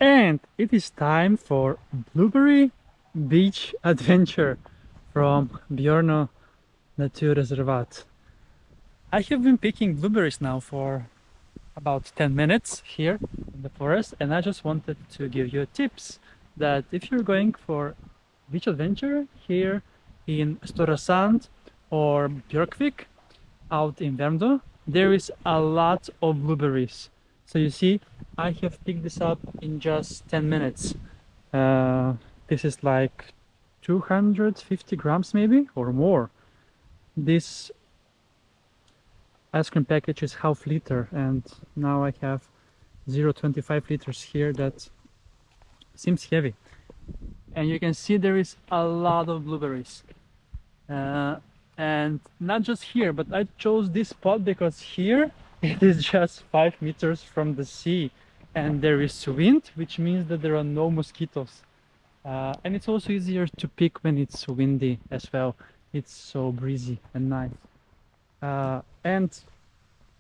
And it is time for Blueberry Beach Adventure from Björnö Nature Reserve. I have been picking blueberries now for about 10 minutes here in the forest, and I just wanted to give you tips that if you're going for beach adventure here in Stora or Björkvik out in Värmdö, there is a lot of blueberries. So you see, I have picked this up in just 10 minutes. This is like 250 grams maybe or more. This ice cream package is half liter, and now I have 0.25 liters here. That seems heavy, and you can see there is a lot of blueberries, and not just here, but I chose this spot because here it is just 5 meters from the sea and there is wind, which means that there are no mosquitoes, and it's also easier to pick when it's windy as well. It's so breezy and nice. And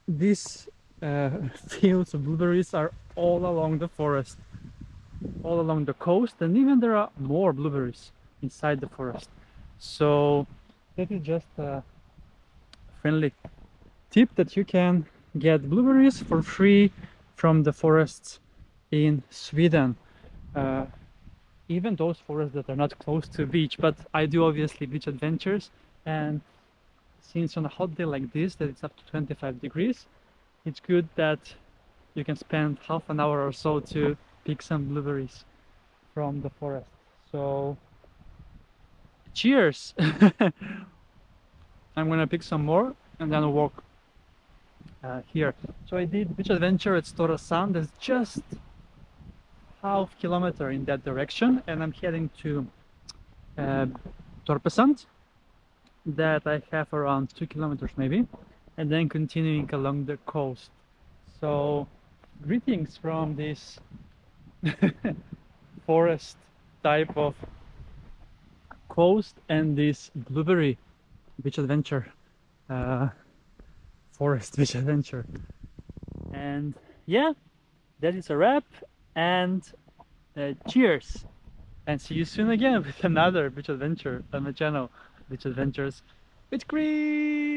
these fields of blueberries are all along the forest, all along the coast, and even there are more blueberries inside the forest. So that is just a friendly tip that you can get blueberries for free from the forests in Sweden. Even those forests that are not close to beach, but I do obviously beach adventures, and since on a hot day like this that it's up to 25 degrees, it's good that you can spend half an hour or so to pick some blueberries from the forest. So cheers. I'm gonna pick some more and then walk here. So I did beach adventure at Stora. That's just half kilometer in that direction, and I'm heading to Torpesand, that I have around 2 kilometers maybe, and then continuing along the coast. So greetings from this forest type of coast and this blueberry beach adventure, forest beach adventure. And yeah, that is a wrap, and cheers, and see you soon again with another beach adventure on my channel, Beach Adventures with Kris.